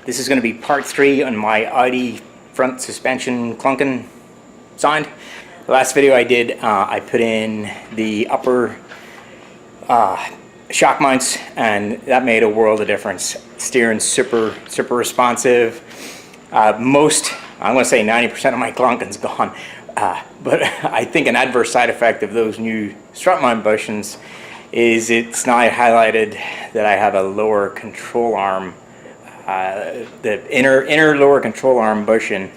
This is going to be part 3 on my Audi front suspension clunking sound. The last video I did, I put in the upper shock mounts, and that made a world of difference. Steering super responsive. I'm going to say 90% of my clunking's gone. But I think an adverse side effect of those new strut mount bushings is it's now highlighted that I have a lower control arm. The inner lower control arm bushing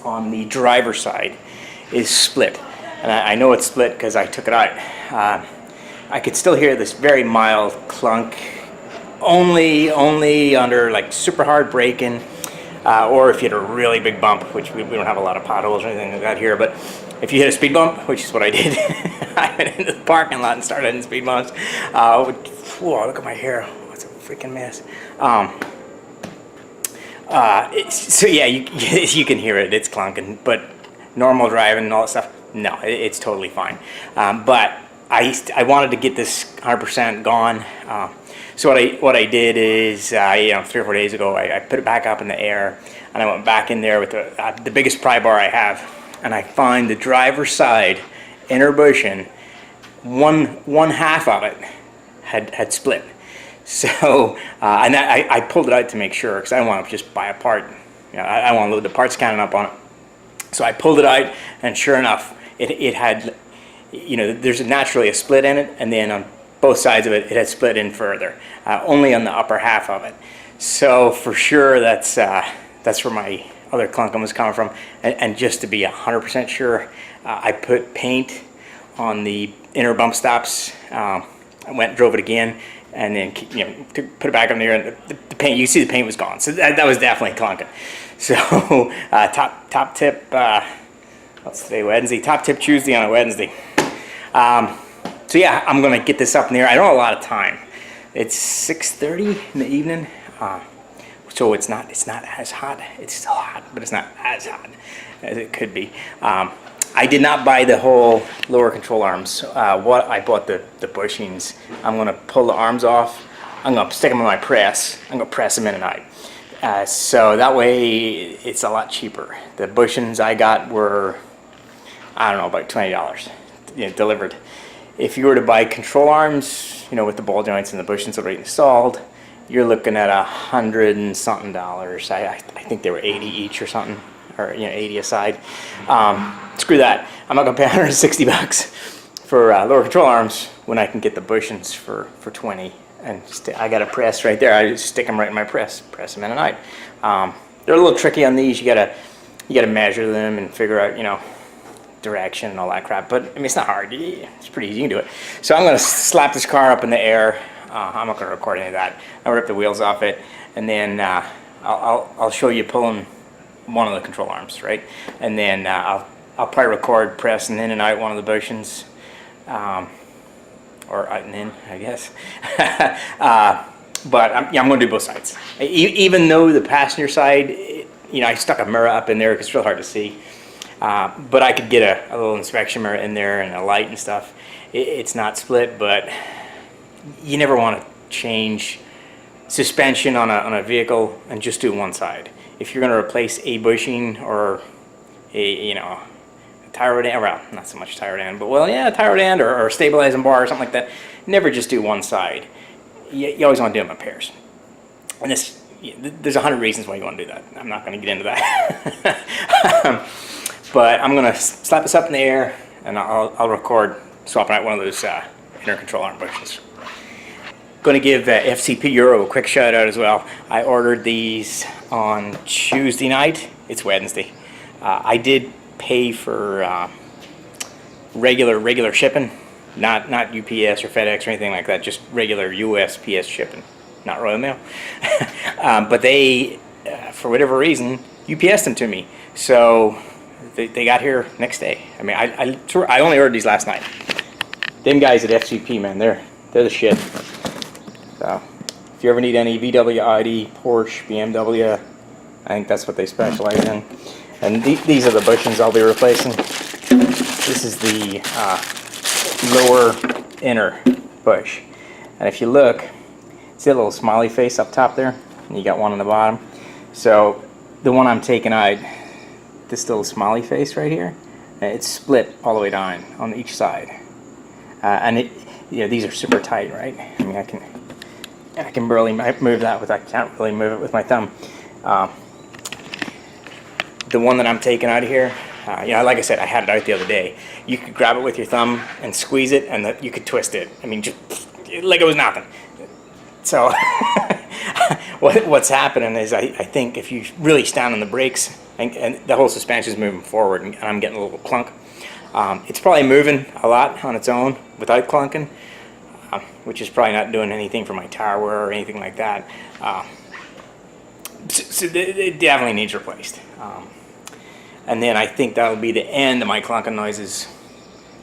on the driver's side is split, and I know it's split because I took it out. I could still hear this very mild clunk, only under like super hard braking, or if you had a really big bump, which we don't have a lot of potholes or anything like that here, but if you hit a speed bump, which is what I did, I went into the parking lot and started hitting speed bumps. Whoa, look at my hair, what's a freaking mess. So yeah, you can hear it, it's clunking, but normal driving and all that stuff, no, it's totally fine. But I wanted to get this 100% gone. So what I did is, 3 or 4 days ago, I put it back up in the air, and I went back in there with the biggest pry bar I have, and I find the driver's side inner bushing, one half of it had split. So, and I pulled it out to make sure, because I don't want to just buy a part. I want to load the parts cannon up on it. So I pulled it out, and sure enough, it had, there's naturally a split in it, and then on both sides of it, it had split in further, only on the upper half of it. So for sure, that's where my other clunking was coming from. And just to be 100% sure, I put paint on the inner bump stops. I went and drove it again, and then put it back on there, and the paint, you see the paint was gone. So that was definitely clunking. So top tip, what's today, Wednesday? Top tip Tuesday on a Wednesday. So yeah, I'm gonna get this up in the air. I don't have a lot of time. It's 6:30 in the evening, so it's not as hot. It's still hot, but it's not as hot as it could be. I did not buy the whole lower control arms. I bought the bushings. I'm gonna pull the arms off. I'm gonna stick them in my press. I'm gonna press them in and out. So that way it's a lot cheaper. The bushings I got were, I don't know, about $20, delivered. If you were to buy control arms, with the ball joints and the bushings already installed, you're looking at $100 and something. I think they were 80 each or something, or 80 a side. Screw that. I'm not gonna pay $160 for lower control arms when I can get the bushings for 20. And I got a press right there. I just stick them right in my press them in and out. They're a little tricky on these. You gotta measure them and figure out direction and all that crap. But I mean, it's not hard. It's pretty easy. You can do it. So I'm gonna slap this car up in the air. I'm not gonna record any of that. I'll rip the wheels off it, and then I'll show you pulling one of the control arms, right? And then I'll probably record pressing in and out one of the bushings. Or out and in, I guess. But I'm going to do both sides. Even though the passenger side, I stuck a mirror up in there because it's real hard to see. But I could get a little inspection mirror in there and a light and stuff. It's not split, but you never want to change suspension on a vehicle and just do one side. If you're going to replace a bushing or a tie rod end, well, not so much tie rod end, but a tie rod end or a stabilizing bar or something like that. Never just do one side. You always want to do them in pairs. And there's 100 reasons why you want to do that. I'm not going to get into that. But I'm going to slap this up in the air, and I'll record swapping out one of those inner control arm bushings. Going to give FCP Euro a quick shout out as well. I ordered these on Tuesday night. It's Wednesday. I did pay for regular shipping, not UPS or FedEx or anything like that, just regular USPS shipping, not Royal Mail. But they, for whatever reason, UPS'd them to me, so they got here next day. I mean, I only ordered these last night. Them guys at FCP, man, they're the shit. So if you ever need any VW, Audi, Porsche, BMW, I think that's what they specialize in. And these are the bushings I'll be replacing. This is the lower inner bush. And if you look, see a little smiley face up top there? And you got one on the bottom. So the one I'm taking out, this little smiley face right here, it's split all the way down on each side, and it, you know, these are super tight, right? I mean, I can barely move that with, I can't really move it with my thumb. The one that I'm taking out of here, you know, like I said, I had it out the other day. You could grab it with your thumb and squeeze it, and you could twist it. I mean, just like it was nothing. So what's happening is I think if you really stand on the brakes and the whole suspension is moving forward, and I'm getting a little clunk, it's probably moving a lot on its own without clunking, which is probably not doing anything for my tire wear or anything like that. So it definitely needs replaced. And then I think that'll be the end of my clunking noises.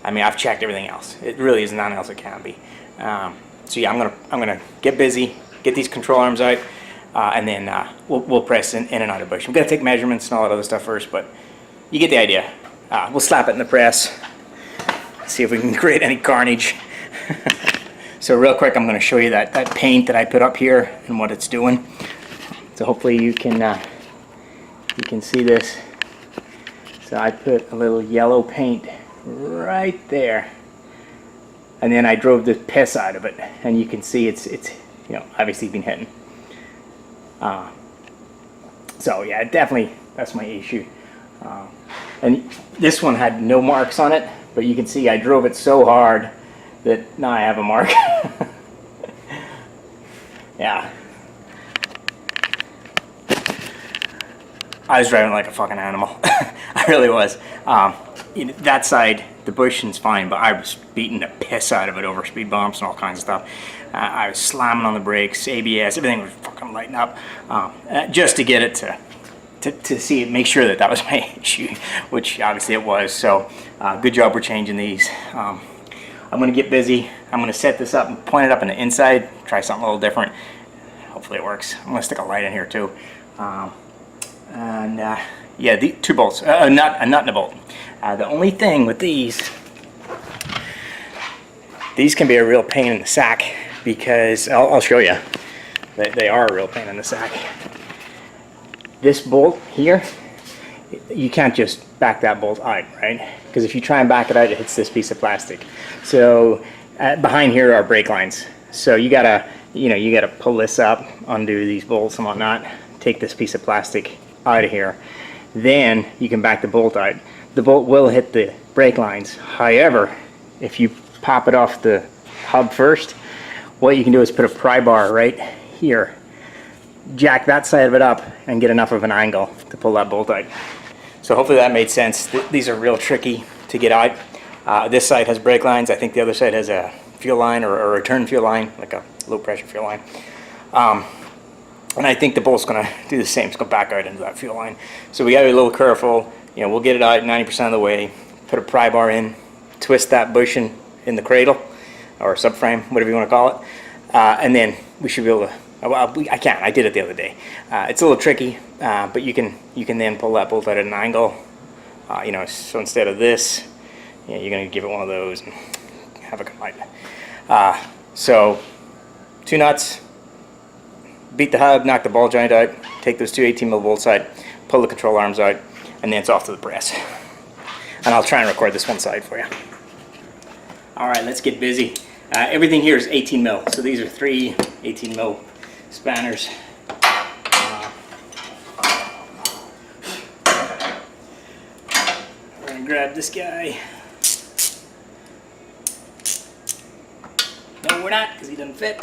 I mean, I've checked everything else. It really is nothing else it can be. So yeah, I'm gonna get busy, get these control arms out, and then we'll press in and out of bush. I'm gonna take measurements and all that other stuff first, but you get the idea. We'll slap it in the press, see if we can create any carnage. So real quick, I'm gonna show you that paint that I put up here and what it's doing. So hopefully you can see this. So I put a little yellow paint right there, and then I drove the piss out of it, and you can see it's you know, obviously been hitting. So yeah, definitely that's my issue. And this one had no marks on it, but you can see I drove it so hard that now I have a mark. Yeah. I was driving like a fucking animal. I really was. You know, that side, the bushing's fine, but I was beating the piss out of it over speed bumps and all kinds of stuff. I was slamming on the brakes, ABS, everything was fucking lighting up, just to get it to see it, make sure that was my issue, which obviously it was. So good job we're changing these. I'm going to get busy. I'm going to set this up and point it up on the inside, try something a little different. Hopefully it works. I'm going to stick a light in here too. And yeah, the 2 bolts, a nut and a bolt. The only thing with these can be a real pain in the sack, because I'll show you. They are a real pain in the sack. This bolt here, you can't just back that bolt out, right? Because if you try and back it out, it hits this piece of plastic. So behind here are brake lines. So you gotta pull this up, undo these bolts and whatnot, take this piece of plastic out of here. Then you can back the bolt out. The bolt will hit the brake lines. However, if you pop it off the hub first, what you can do is put a pry bar right here, jack that side of it up, and get enough of an angle to pull that bolt out. So hopefully that made sense. These are real tricky to get out. This side has brake lines. I think the other side has a fuel line or a return fuel line, like a low pressure fuel line. And I think the bolt's going to do the same. It's going to back out into that fuel line. So we got to be a little careful. You know, we'll get it out 90% of the way, put a pry bar in, twist that bushing in the cradle or subframe, whatever you want to call it, and then we should be able to. I did it the other day. It's a little tricky, but you can then pull that bolt out at an angle. You know, so instead of this, you know, you're going to give it one of those and have it come out. So 2 nuts. Beat the hub, knock the ball joint out, take those 2 18mm bolts out, pull the control arms out, and then it's off to the press. And I'll try and record this one side for you. Alright, let's get busy. Everything here is 18mm, so these are 3 18mm spanners. We're going to grab this guy. No, we're not, because he doesn't fit.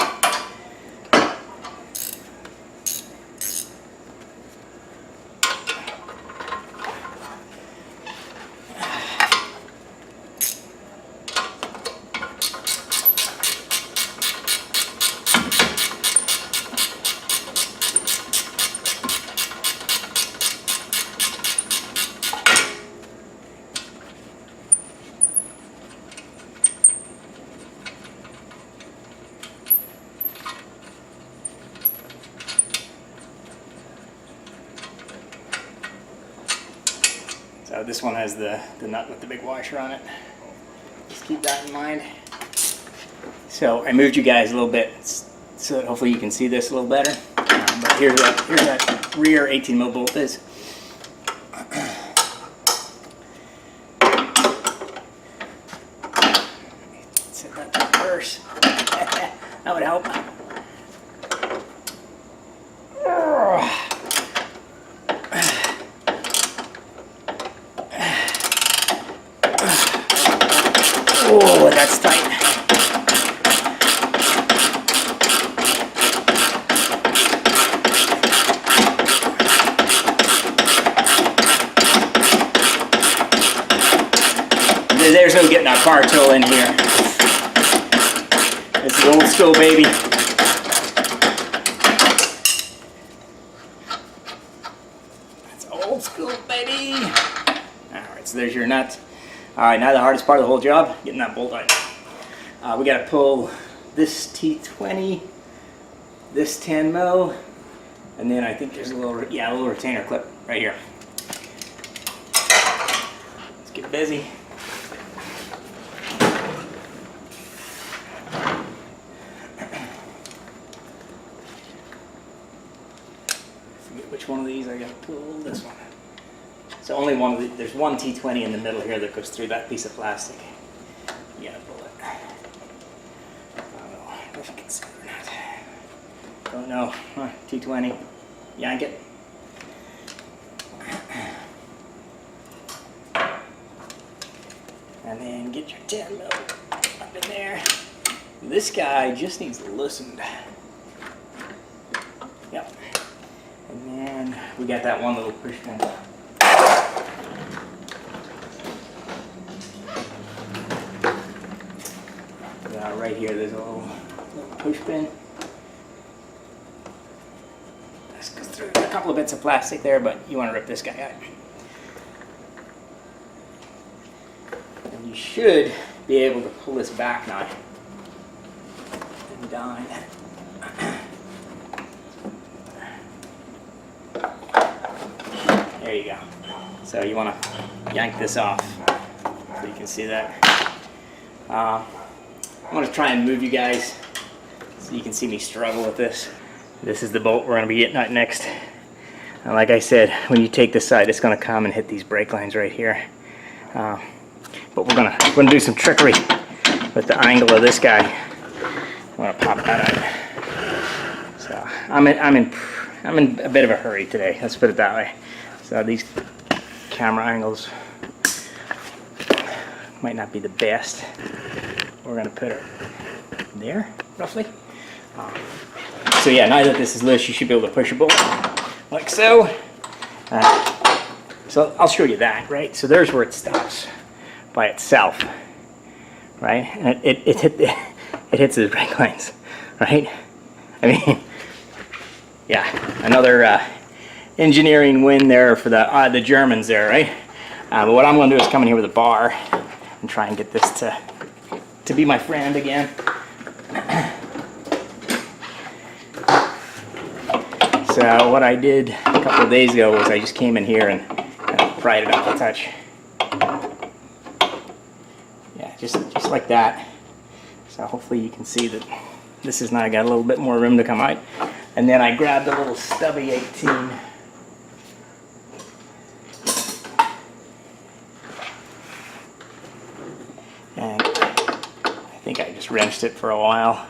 So this one has the nut with the big washer on it. Just keep that in mind. So I moved you guys a little bit so that hopefully you can see this a little better. But here's that rear 18mm bolt is. Set that down first. That would help. Oh, that's tight. There's no getting that bar tool in here. This is old school, baby. That's old school, baby. Alright, so there's your nut. Alright, now the hardest part of the whole job, getting that bolt out. We got to pull this T20, this 10mm, and then I think there's a little retainer clip right here. Let's get busy. Which one of these I gotta pull? This one. So only one of the, there's one T20 in the middle here that goes through that piece of plastic. You gotta pull it. I don't know if you can see it or not. Don't know. T20. Yank it. And then get your 10mm up in there. This guy just needs loosened. Yep. And then we got that one little push pin. Right here, there's a little push pin. This goes through a couple of bits of plastic there, but you want to rip this guy out. And you should be able to pull this back now and down. There you go. So you want to yank this off so you can see that. I'm going to try and move you guys so you can see me struggle with this. This is the bolt we're going to be getting at next. And like I said, when you take this side, it's going to come and hit these brake lines right here. But we're going to do some trickery with the angle of this guy. I'm going to pop that out. So I'm in a bit of a hurry today. Let's put it that way. So these camera angles might not be the best. We're going to put it there, roughly. So yeah, now that this is loose, you should be able to push your bolt like so. So I'll show you that, right? So there's where it stops by itself, right? And it hits the brake lines, right? I mean, yeah, another engineering win there for the Germans there, right? But what I'm going to do is come in here with a bar and try and get this to be my friend again. So what I did a couple of days ago was I just came in here and kind of pried it up a touch. Yeah, just like that. So hopefully you can see that this is now got a little bit more room to come out. And then I grabbed a little stubby 18. And I think I just wrenched it for a while.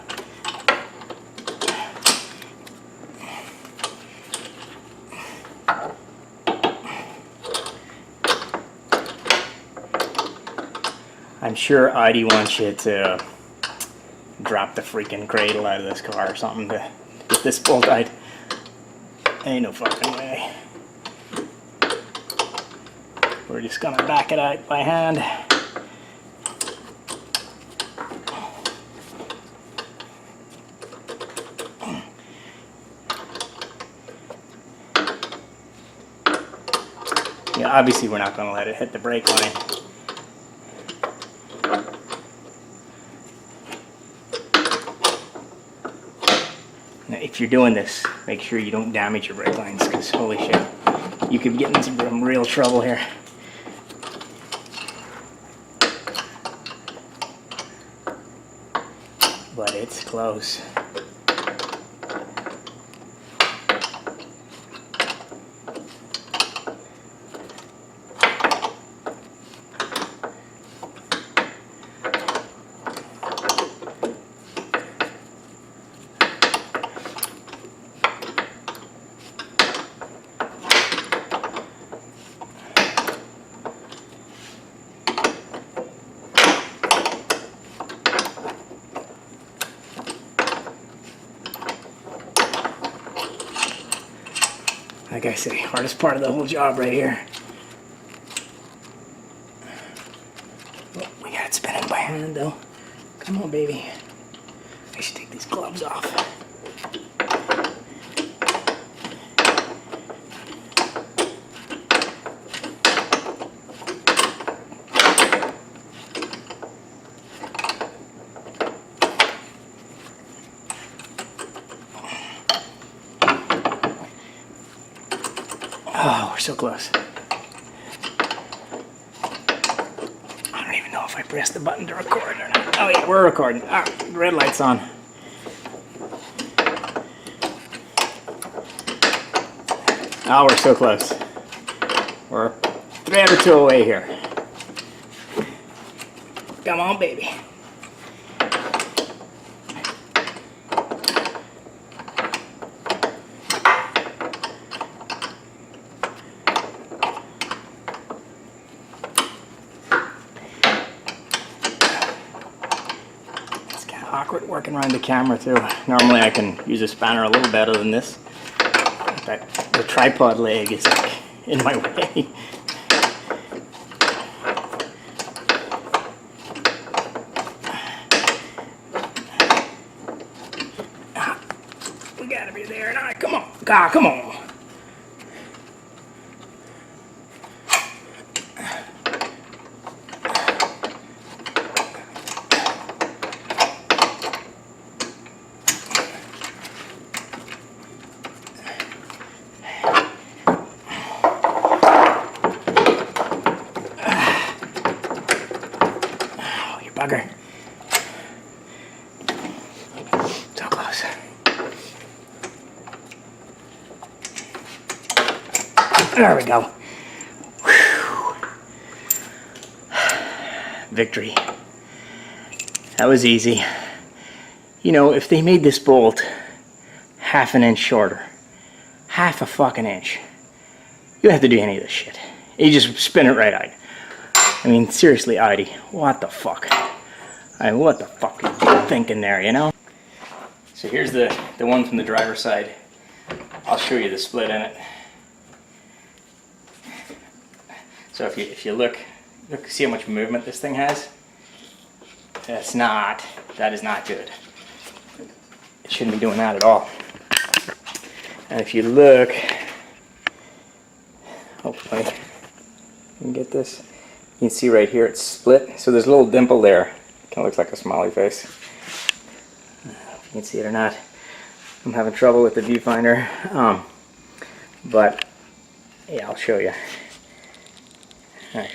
I'm sure Audi wants you to drop the freaking cradle out of this car or something to get this bolt out. Ain't no fucking way. We're just gonna back it out by hand. Yeah, obviously we're not gonna let it hit the brake line. If you're doing this, make sure you don't damage your brake lines, because holy shit, you could get into some real trouble here. But it's close. Like I say, hardest part of the whole job right here. Oh, we got it spinning by hand though. Come on, baby. I should take these gloves off. Oh, we're so close. I don't even know if I pressed the button to record or not. Oh yeah, we're recording. All right, the red light's on. Oh, we're so close. We're 3 or 2 away here. Come on, baby. Awkward working around the camera too. Normally I can use a spanner a little better than this. But the tripod leg is like in my way. We gotta be there now. Come on. God, come on. Bugger. So close. There we go. Whew. Victory. That was easy. You know, if they made this bolt half an inch shorter, half a fucking inch, you don't have to do any of this shit. You just spin it right out. I mean, seriously, Audi, what the fuck? I mean, what the fuck are you thinking there, you know? So here's the one from the driver's side. I'll show you the split in it. So if you look, see how much movement this thing has? That is not good. It shouldn't be doing that at all. And if you look, hopefully you can get this. You can see right here it's split, so there's a little dimple there. Kind of looks like a smiley face. I don't know if you can see it or not. I'm having trouble with the viewfinder, but yeah, I'll show you. Okay,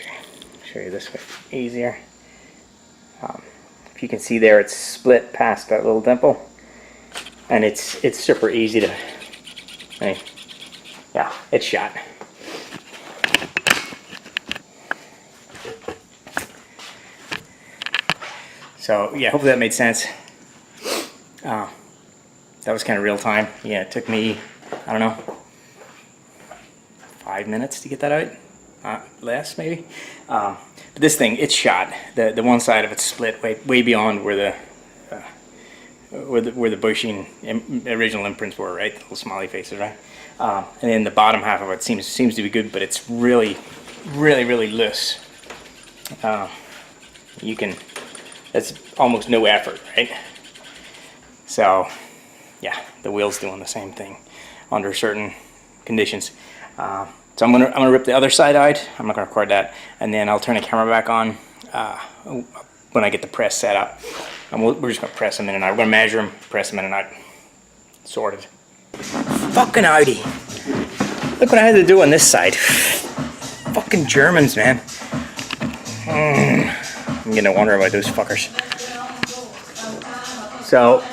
show you this way easier. If you can see there, it's split past that little dimple, and it's super easy to. Yeah, it's shot. So yeah, hopefully that made sense. That was kind of real time. Yeah, it took me, I don't know, 5 minutes to get that out. Less maybe. But this thing, it's shot. The one side of it's split way beyond where the bushing original imprints were, right? The little smiley faces, right? And then the bottom half of it seems to be good, but it's really loose. That's almost no effort, right? So, yeah, the wheel's doing the same thing under certain conditions. So I'm gonna rip the other side out. I'm not gonna record that, and then I'll turn the camera back on when I get the press set up. And we're just gonna press them in and out. We're gonna measure them, press them in and out. Sorted. Fucking Audi. Look what I had to do on this side. Fucking Germans, man. I'm gonna wonder about those fuckers. So,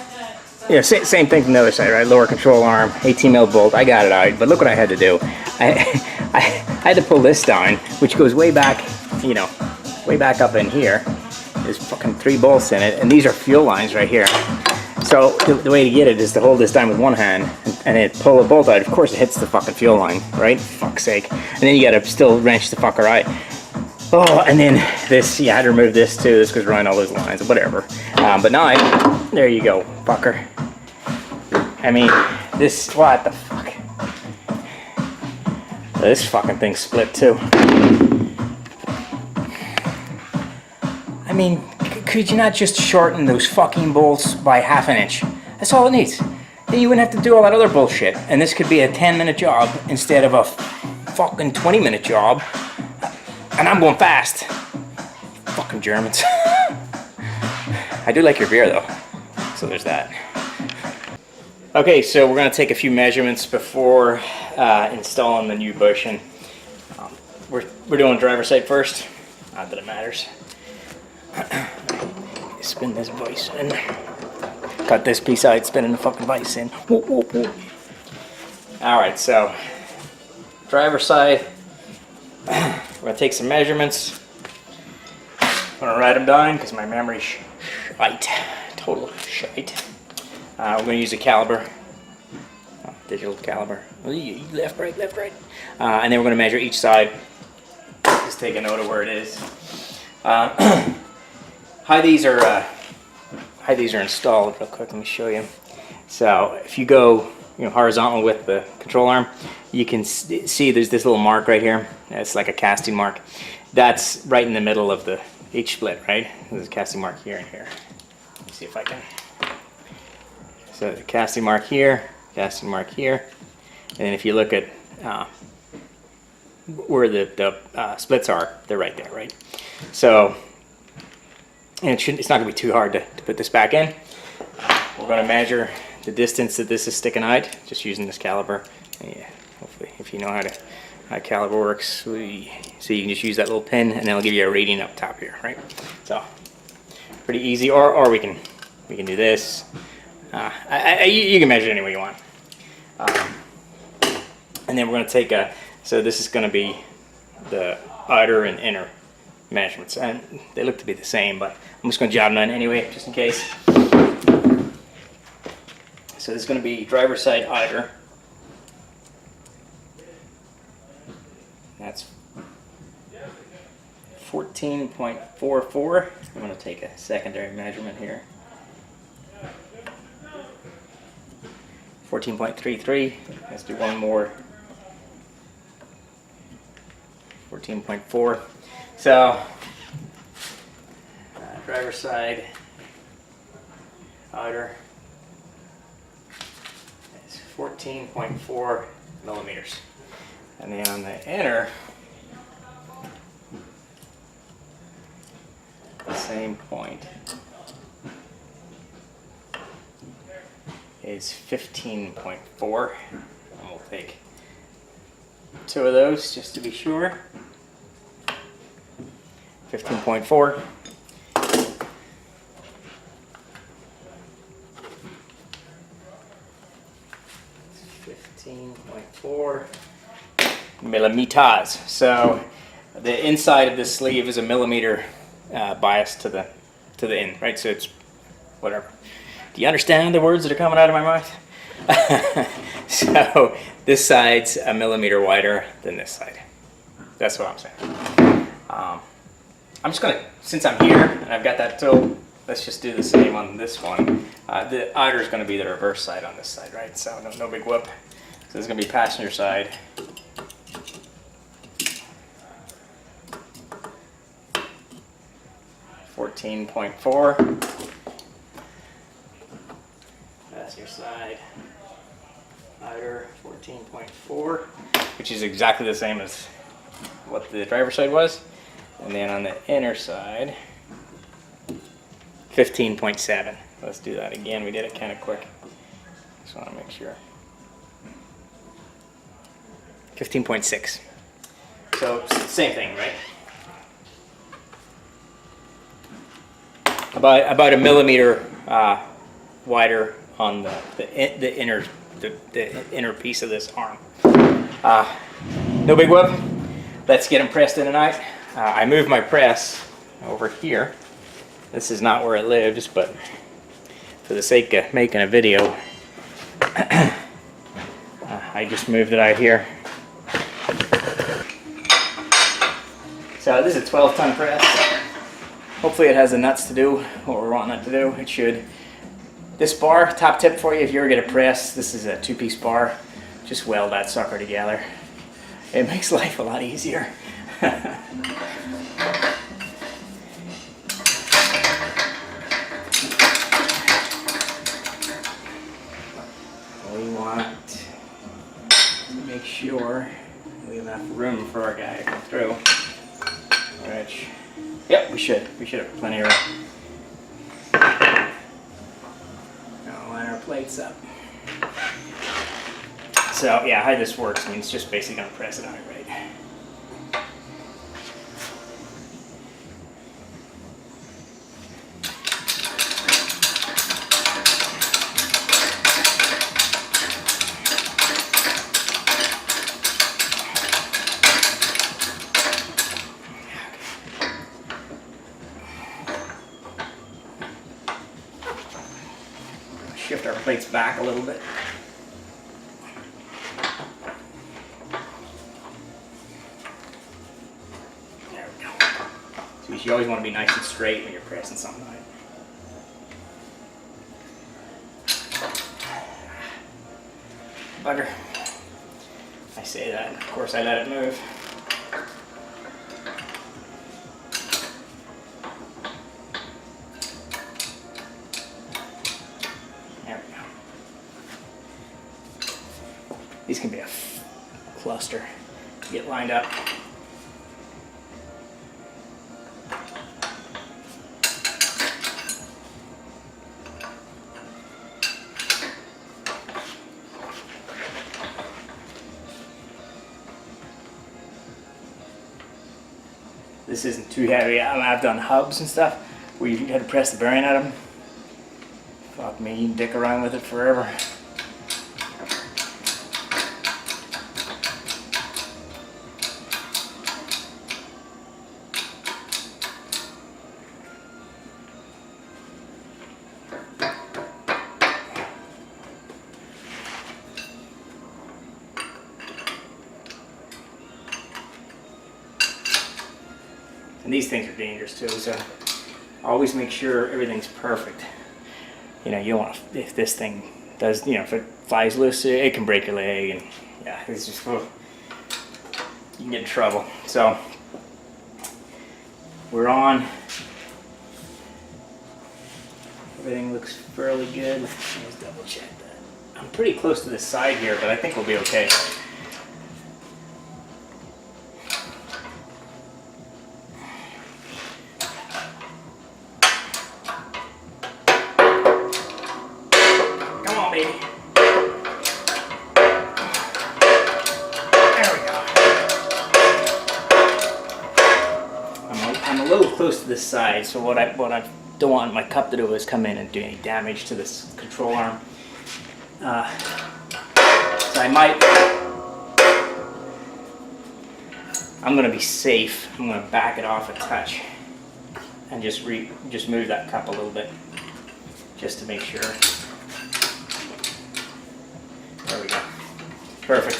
yeah, same thing from the other side, right? Lower control arm, 18mm bolt. I got it out, but look what I had to do. I had to pull this down, which goes way back, you know, way back up in here. There's fucking 3 bolts in it, and these are fuel lines right here. So the way to get it is to hold this down with one hand and then pull the bolt out. Of course, it hits the fucking fuel line, right? Fuck's sake. And then you gotta still wrench the fucker out. Oh, and then this, yeah, I had to remove this too. This goes around all those lines, whatever. But now, there you go, fucker. I mean, this, what the fuck? This fucking thing's split too. I mean, could you not just shorten those fucking bolts by ½ inch? That's all it needs. Then you wouldn't have to do all that other bullshit. And this could be a 10-minute job instead of a fucking 20-minute job. And I'm going fast. Fucking Germans. I do like your beer though. So there's that. Okay, so we're going to take a few measurements before installing the new bushing. We're doing driver's side first. Not that it matters. Spin this vise in. Cut this piece out, spinning the fucking vise in. Whoop, whoop, whoop. Alright, so driver's side. We're going to take some measurements. I'm going to write them down because my memory's shite. Total shite. We're going to use a caliber, digital caliber, left, right, left, right. And then we're going to measure each side. Just take a note of where it is. How these are installed, real quick, let me show you. So if you go horizontal with the control arm, you can see there's this little mark right here. It's like a casting mark. That's right in the middle of the each split, right? There's a casting mark here and here. Let me see if I can. So the casting mark here, and then if you look at where the splits are, they're right there, right? So, and it's not going to be too hard to put this back in. We're going to measure the distance that this is sticking out, just using this caliber. Yeah, hopefully, if you know how caliber works, so you can just use that little pin, and then it'll give you a reading up top here, right? So, pretty easy. Or we can do this. You can measure it any way you want. And then we're going to take so this is going to be the outer and inner measurements. And they look to be the same, but I'm just going to jot them in anyway, just in case. So this is going to be driver's side outer. That's 14.44. I'm going to take a secondary measurement here. 14.33. Let's do one more. 14.4. So, driver's side outer is 14.4 millimeters. And then on the inner, the same point is 15.4. And we'll take 2 of those just to be sure. 15.4. Millimeters. So the inside of this sleeve is a millimeter bias to the end, right? So it's whatever. Do you understand the words that are coming out of my mouth? So this side's a millimeter wider than this side. That's what I'm saying. I'm just gonna, since I'm here and I've got that tool, let's just do the same on this one. The outer is gonna be the reverse side on this side, right? So no big whoop. So this is gonna be passenger side. .4. Passenger side. Outer 14.4, which is exactly the same as what the driver's side was. And then on the inner side, 15.7. Let's do that again. We did it kind of quick. Just want to make sure. 15.6. So same thing, right? About a millimeter wider on the inner piece of this arm. No big whoop. Let's get them pressed in and out. I moved my press over here. This is not where it lives, but for the sake of making a video, I just moved it out here. So this is a 12-ton press. Hopefully it has the nuts to do what we're wanting it to do. It should. This bar, top tip for you, if you ever get a press, this is a 2-piece bar. Just weld that sucker together. It makes life a lot easier. We want to make sure we have enough room for our guy to come through. Which, yep, we should. We should have plenty of room. Now line our plates up. So yeah, how this works, I mean, it's just basically going to press it on it, right? Shift our plates back a little bit. There we go. So you always want to be nice and straight when you're pressing something on it. Bugger. I say that, and of course I let it move. These can be a cluster to get lined up. This isn't too heavy. I've done hubs and stuff where you had to press the bearing at them. Fuck me, you can dick around with it forever. And these things are dangerous too, so always make sure everything's perfect. You know, you don't want to, if this thing does, you know, if it flies loose, it can break your leg, and yeah, it's just, you can get in trouble. So we're on. Everything looks fairly good. Let's double check that. I'm pretty close to the side here, but I think we'll be okay. Close to this side, so what I don't want my cup to do is come in and do any damage to this control arm. So I'm going to be safe. I'm going to back it off a touch and just move that cup a little bit, just to make sure. There we go. Perfect.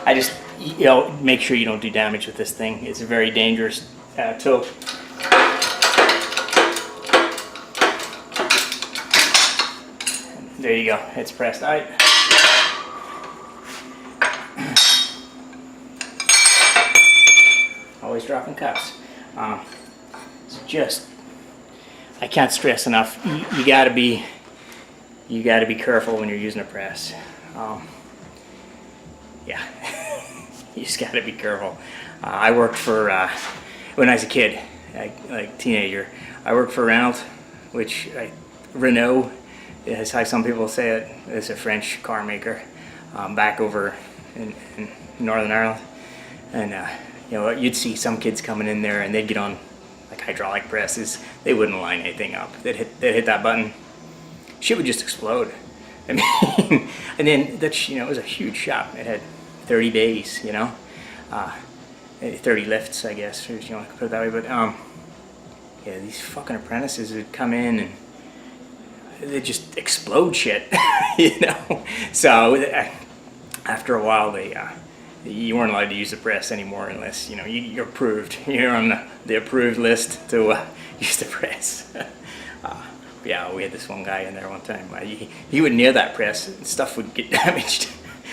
I just, you know, make sure you don't do damage with this thing. It's a very dangerous tool. There you go. It's pressed out. Always dropping cups. It's just, I can't stress enough. You gotta be careful when you're using a press. Yeah. You just got to be careful. I worked for, when I was a kid, like teenager, I worked for Renault, which Renault is how some people say it. It's a French car maker back over in Northern Ireland. And you know, you'd see some kids coming in there and they'd get on like hydraulic presses. They wouldn't line anything up. They'd hit that button. Shit would just explode. I mean, and then that's, you know, it was a huge shop. It had 30 bays, you know, 30 lifts, I guess, if you want to put it that way. But yeah, these fucking apprentices would come in and they just explode shit, you know. So after a while, you weren't allowed to use the press anymore unless, you know, you're approved. You're on the approved list to use the press. Yeah, we had this one guy in there one time. He would near that press, and stuff would get damaged.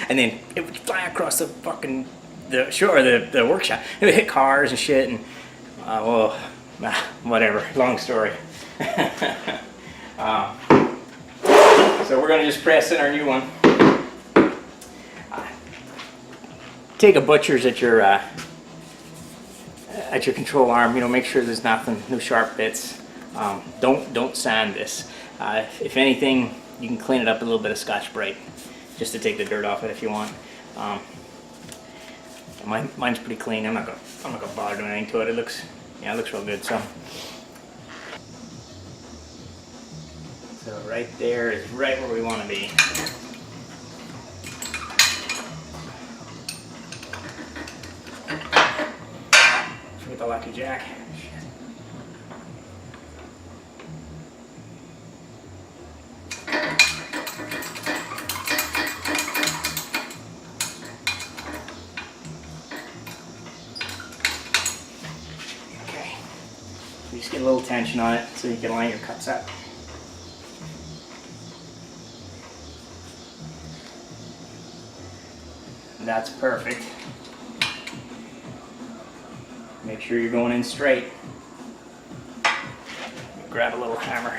and then it would fly across the fucking the workshop. It would hit cars and shit, and whatever. Long story. So we're gonna just press in our new one. Take a butcher's at your control arm. You know, make sure there's nothing, no sharp bits. Don't sand this. If anything, you can clean it up with a little bit of Scotch-Brite, just to take the dirt off it if you want. Mine's pretty clean. I'm not gonna bother doing anything to it. It looks real good. So right there is right where we want to be. Forget the lucky jack. Okay, you just get a little tension on it so you can line your cups up. That's perfect. Make sure you're going in straight. Grab a little hammer.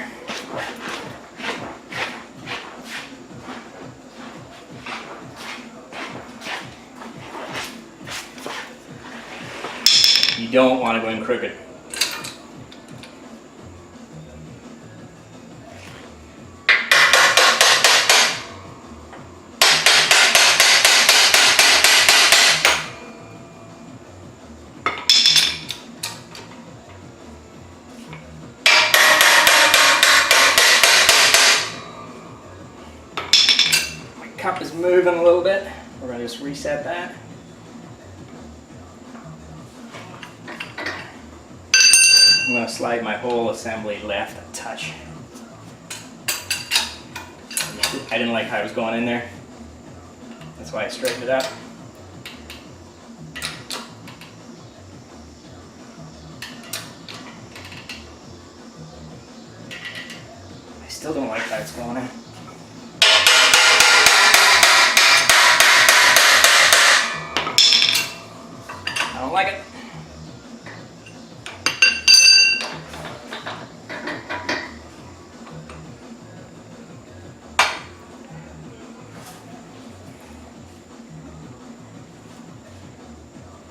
You don't want to go in crooked. Cup is moving a little bit. We're going to just reset that. I'm going to slide my whole assembly left a touch. I didn't like how it was going in there. That's why I straightened it up. I still don't like how it's going in. I don't like it.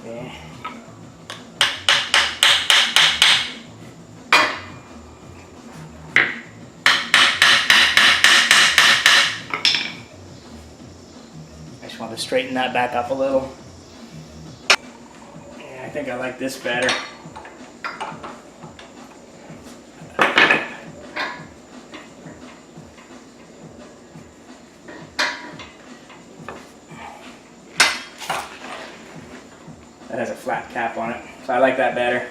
Okay. I just want to straighten that back up a little. I think I like this better. That has a flat cap on it, so I like that better.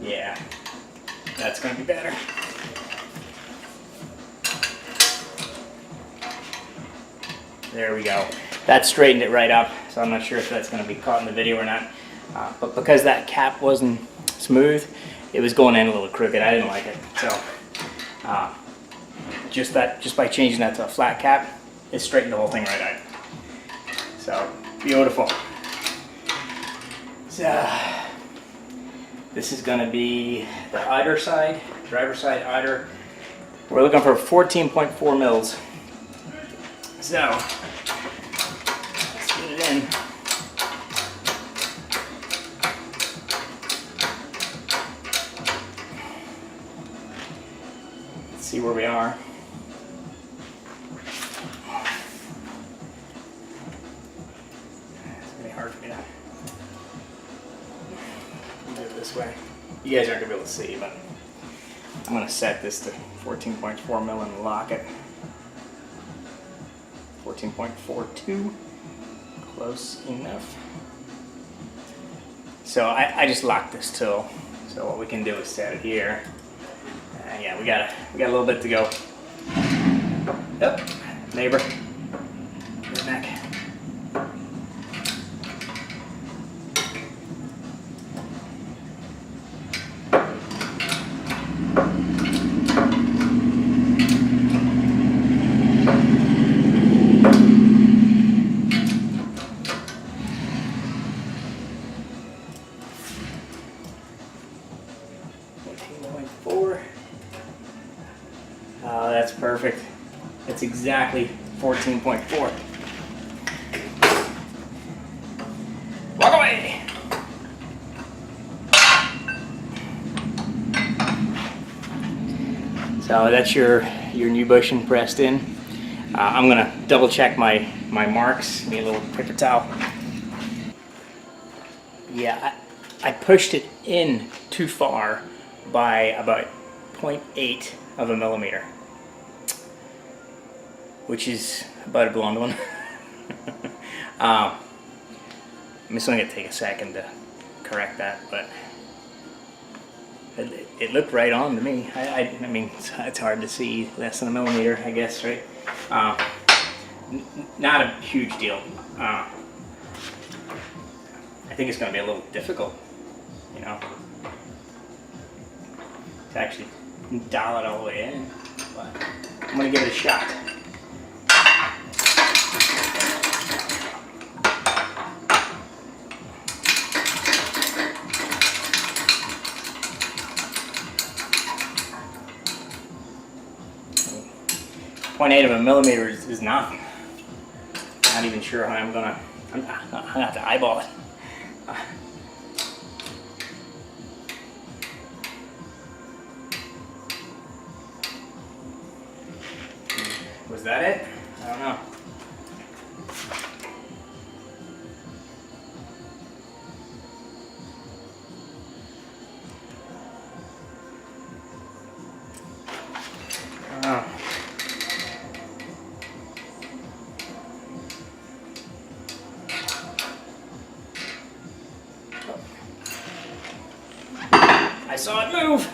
Yeah, that's going to be better. There we go. That straightened it right up, so I'm not sure if that's going to be caught in the video or not. But because that cap wasn't smooth, it was going in a little crooked. I didn't like it. So just by changing that to a flat cap, it straightened the whole thing right out. So beautiful. So this is going to be the idler side, driver's side idler. We're looking for 14.4 mils. So let's get it in. Let's see where we are. It's really hard for me to do it this way. You guys aren't going to be able to see, but I'm going to set this to 14.4 mil and lock it. 14.42, close enough. So I just locked this tool. So what we can do is set it here. Yeah, we got a little bit to go. Yep, neighbor, your neck. perfect. It's exactly 14.4. Walk away! So that's your new bushing pressed in. I'm gonna double check my marks. Give me a little paper towel. Yeah, I pushed it in too far by about 0.8 of a millimeter, which is about a blonde one. I'm just going to take a second to correct that, but it looked right on to me. I mean, it's hard to see less than a millimeter, I guess, right? Not a huge deal. I think it's going to be a little difficult, you know, to actually dial it all the way in, but I'm going to give it a shot. .8 of a millimeter is nothing. Not even sure how I'm gonna have to eyeball it. Was that it? I don't know. I saw it move.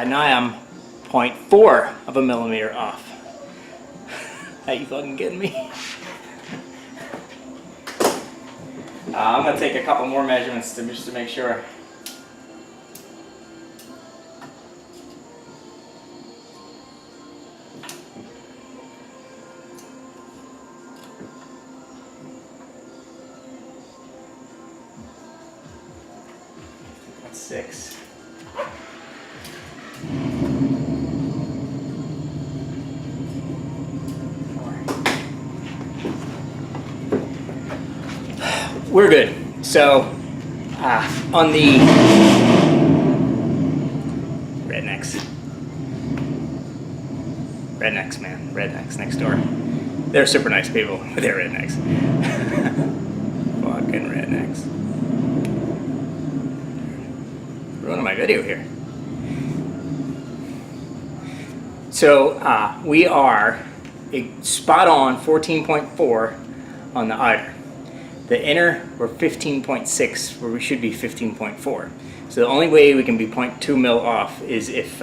Now I'm 0.4 of a millimeter off. Are you fucking kidding me? I'm gonna take a couple more measurements just to make sure. That's 6. We're good. So, on the rednecks, man, rednecks next door. They're super nice people, but they're rednecks. Fucking rednecks. Ruining my video here. So, we are spot on 14.4 on the outer. The inner, we're 15.6, where we should be 15.4. So the only way we can be 0.2 mil off is if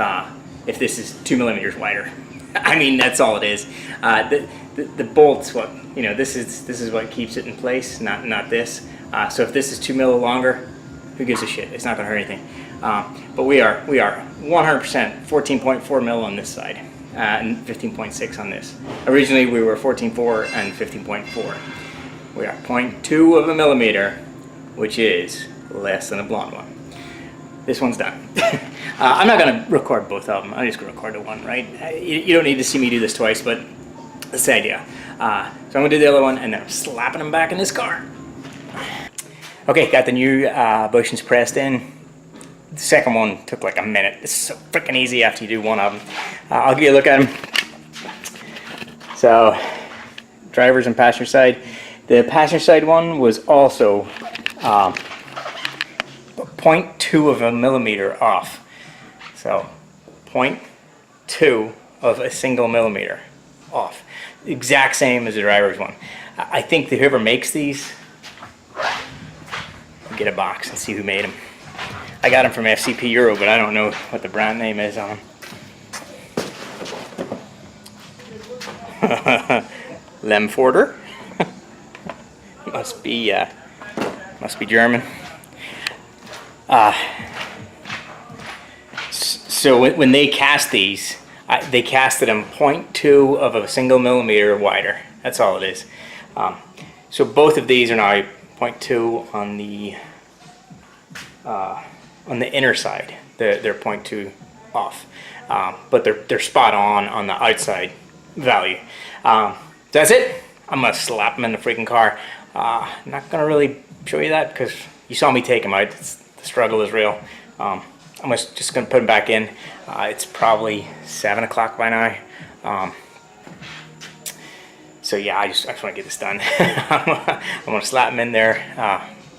this is 2 millimeters wider. I mean, that's all it is. The bolts, what you know, this is what keeps it in place, not this. So if this is 2 mil longer, who gives a shit? It's not going to hurt anything. But we are 100% 14.4 mil on this side and 15.6 on this. Originally we were 14.4 and 15.4. We are 0.2 of a millimeter, which is less than a blonde one. This one's done. I'm not going to record both of them. I'm just going to record the one, right? You don't need to see me do this twice, but that's the idea. So I'm going to do the other one, and then I'm slapping them back in this car. Okay, got the new bushings pressed in. The second one took like a minute. It's so freaking easy after you do one of them. I'll give you a look at them. So, driver's and passenger side. The passenger side one was also 0.2 of a millimeter off. So 0.2 of a single millimeter off. Exact same as the driver's one. I think that whoever makes these get a box and see who made them. I got them from FCP Euro, but I don't know what the brand name is on them. Lemforder. must be German. So when they cast these, they casted them 0.2 of a single millimeter wider. That's all it is. So both of these are now 0.2 on the inner side. They're 0.2 off, but they're spot on the outside value. That's it. I'm gonna slap them in the freaking car. Not gonna really show you that because you saw me take them out. The struggle is real. I'm just gonna put them back in. It's probably 7 o'clock by now. So yeah, I just want to get this done. I'm gonna slap them in there,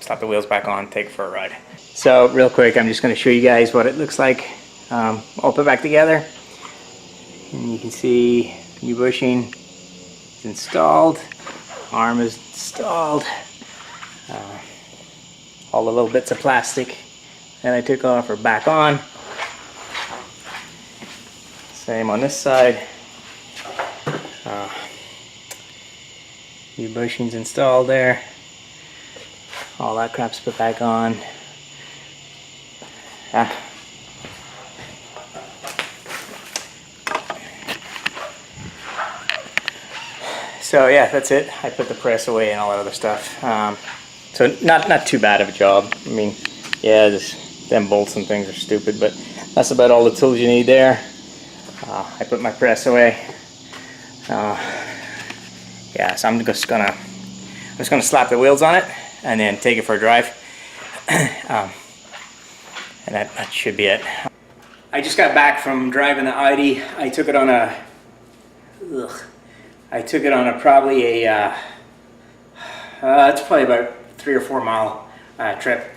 slap the wheels back on, take it for a ride. So real quick, I'm just gonna show you guys what it looks like all put back together. And you can see new bushing is installed, arm is installed, all the little bits of plastic that I took off are back on. Same on this side. New bushings installed there. All that crap's put back on. So yeah, that's it. I put the press away and all that other stuff. So not too bad of a job. I mean, yeah, just them bolts and things are stupid, but that's about all the tools you need there. I put my press away. Yeah, so I'm just gonna slap the wheels on it and then take it for a drive. And that should be it. I just got back from driving the Audi. I took it on a probably a it's probably about 3 or 4 mile trip,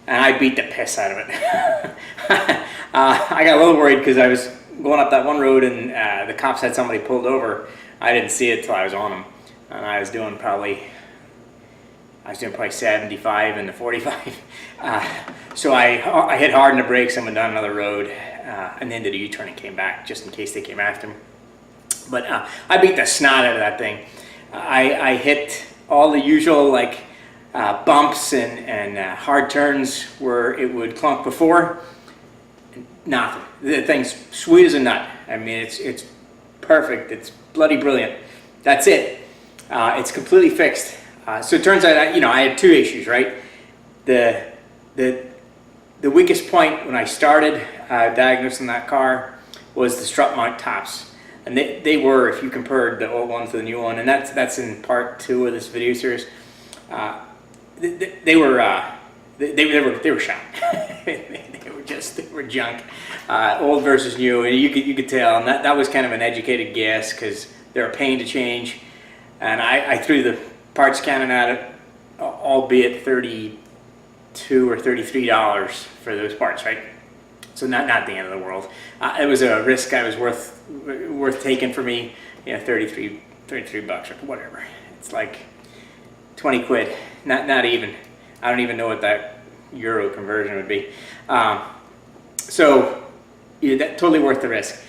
and I beat the piss out of it. I got a little worried because I was going up that one road and the cops had somebody pulled over. I didn't see it till I was on them, and I was doing probably 75 in the 45. So I hit hard on the brakes and went down another road, and then did a U-turn and came back just in case they came after me. But I beat the snot out of that thing. I hit all the usual like bumps and hard turns where it would clunk before. Nothing. The thing's sweet as a nut. I mean, it's perfect. It's bloody brilliant. That's it. It's completely fixed. So it turns out I had 2 issues, right? The weakest point when I started diagnosing that car was the strut mount tops, and they were, if you compared the old one to the new one, and that's in part 2 of this video series. They were shot. they were junk, old versus new, and you could tell, and that was kind of an educated guess because they're a pain to change, and I threw the parts cannon at it, albeit $32 or $33 for those parts, right? So not the end of the world. It was a risk I was worth taking for me. 33 bucks or whatever. It's like 20 quid. Not even. I don't even know what that euro conversion would be. So that totally worth the risk.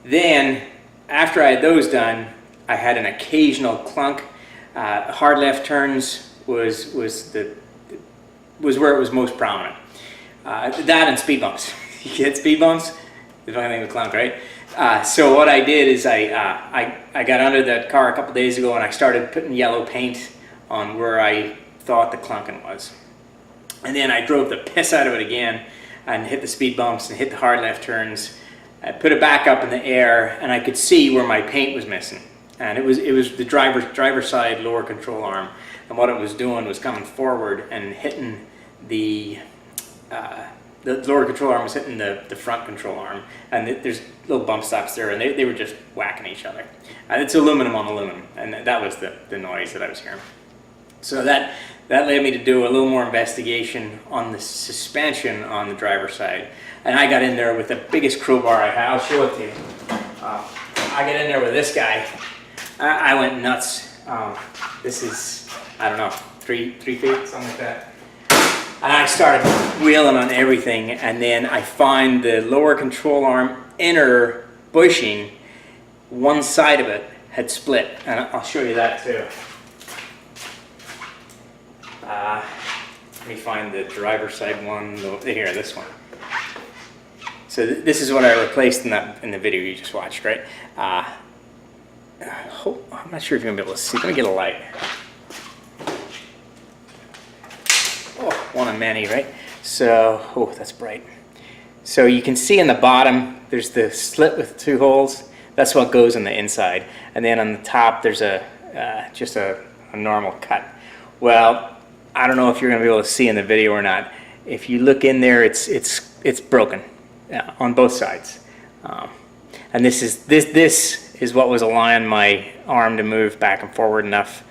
Then after I had those done, I had an occasional clunk. Hard left turns was where it was most prominent. That and speed bumps. You get speed bumps, there's nothing with clunk, right? So what I did is I got under that car a couple days ago and I started putting yellow paint on where I thought the clunking was. And then I drove the piss out of it again and hit the speed bumps and hit the hard left turns. I put it back up in the air and I could see where my paint was missing. And it was the driver's side lower control arm. And what it was doing was coming forward and hitting the lower control arm was hitting the front control arm. And there's little bump stops there, and they were just whacking each other. It's aluminum on aluminum, and that was the noise that I was hearing. So that led me to do a little more investigation on the suspension on the driver's side. And I got in there with the biggest crowbar I have. I'll show it to you. I get in there with this guy. I went nuts. This is, I don't know, 3 feet, something like that. And I started wheeling on everything, and then I find the lower control arm inner bushing, one side of it had split, and I'll show you that too. Let me find the driver's side one. Here, this one. So this is what I replaced in the video you just watched, right? I'm not sure if you're gonna be able to see. Let me get a light. Oh, one of many, right? So, oh, that's bright. So you can see in the bottom, there's the slit with 2 holes. That's what goes on the inside. And then on the top, there's just a normal cut. Well, I don't know if you're gonna be able to see in the video or not. If you look in there, it's broken on both sides. And this is what was allowing my arm to move back and forward enough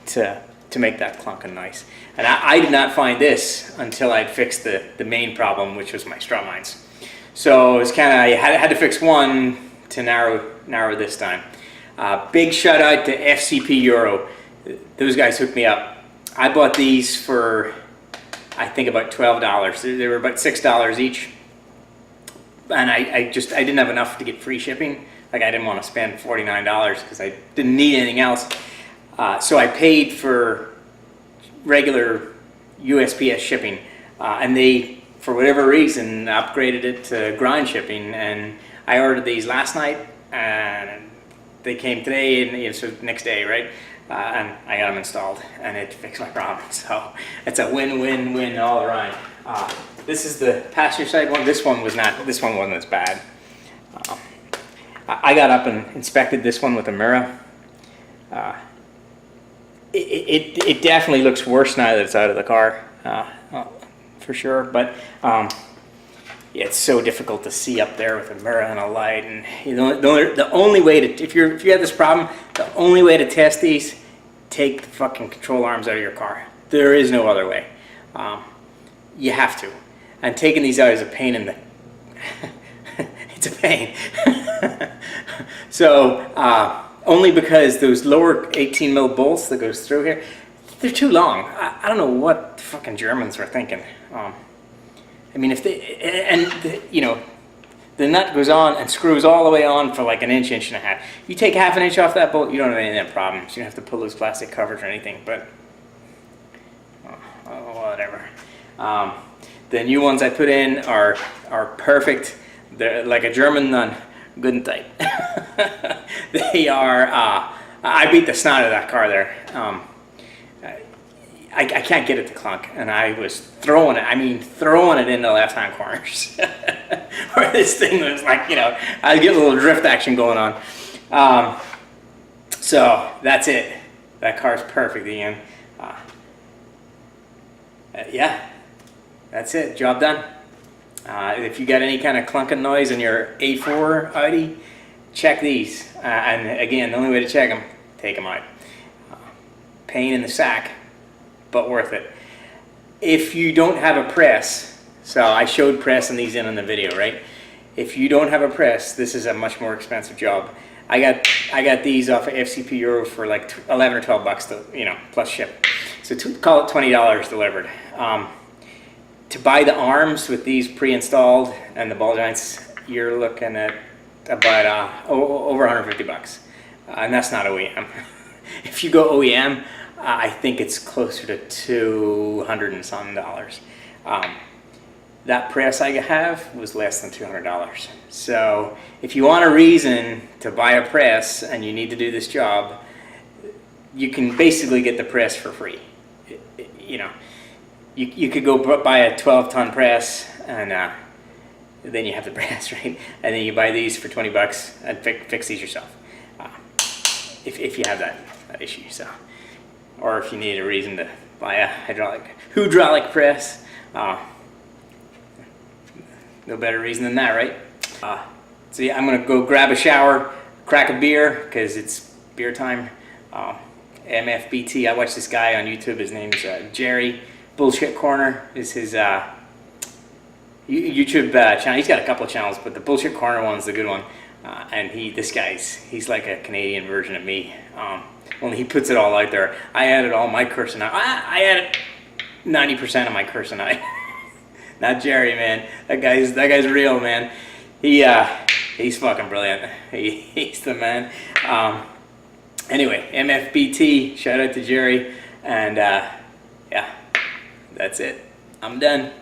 to make that clunking noise. And I did not find this until I'd fixed the main problem, which was my strut lines. So it's kind of, I had to fix one to narrow this time. Big shout out to FCP Euro. Those guys hooked me up. I bought these for, I think, about $12. They were about $6 each. And I didn't have enough to get free shipping. Like, I didn't want to spend $49 because I didn't need anything else. So I paid for regular USPS shipping. And they, for whatever reason, upgraded it to ground shipping. And I ordered these last night, and they came today, and so next day, right? And I got them installed, and it fixed my problem. So it's a win-win-win all around. This is the passenger side one. This one wasn't as bad. I got up and inspected this one with a mirror. It definitely looks worse now that it's out of the car, for sure. But yeah, it's so difficult to see up there with a mirror and a light. And the only way to, if you have this problem, the only way to test these, take the fucking control arms out of your car. There is no other way. You have to. And taking these out is a pain in the... it's a pain. So, only because those lower 18 mil bolts that goes through here, they're too long. I don't know what the fucking Germans were thinking. I mean, if they... you know, the nut goes on and screws all the way on for like an inch, inch and a half. You take half an inch off that bolt, you don't have any of that problems. You don't have to pull those plastic covers or anything, but whatever. The new ones I put in are perfect. They're like a German nun, good and tight. They are, I beat the snot of that car there. I can't get it to clunk, and I was throwing it into left-hand corners. Where this thing was like, you know, I get a little drift action going on. So that's it. That car's perfect again. Yeah, that's it. Job done. If you got any kind of clunking noise in your A4 Audi, check these. And again, the only way to check them, take them out. Pain in the sack, but worth it. If you don't have a press, so I showed pressing these in the video, right? If you don't have a press, this is a much more expensive job. I got these off of FCP Euro for like 11 or 12 bucks, you know, plus ship. So call it $20 delivered. To buy the arms with these pre-installed and the ball joints, you're looking at about over 150 bucks, and that's not OEM. If you go OEM, I think it's closer to $200 and some dollars. That press I have was less than $200. So if you want a reason to buy a press and you need to do this job, you can basically get the press for free. You know, you could go buy a 12-ton press, and then you have the press, right? And then you buy these for 20 bucks and fix these yourself, if you have that issue. So, or if you need a reason to buy a hydraulic press, no better reason than that, right? So yeah, I'm gonna go grab a shower, crack a beer, because it's beer time. MFBT, I watch this guy on YouTube, his name's Jerry. Bullshit Corner is his YouTube channel. He's got a couple of channels, but the Bullshit Corner one's the good one. And he's like a Canadian version of me. Only he puts it all out there. I added all my cursing out. I added 90% of my cursing I. Not Jerry, man. That guy's real, man. He's fucking brilliant. He's the man. Anyway, MFBT. Shout out to Jerry, and yeah, that's it. I'm done.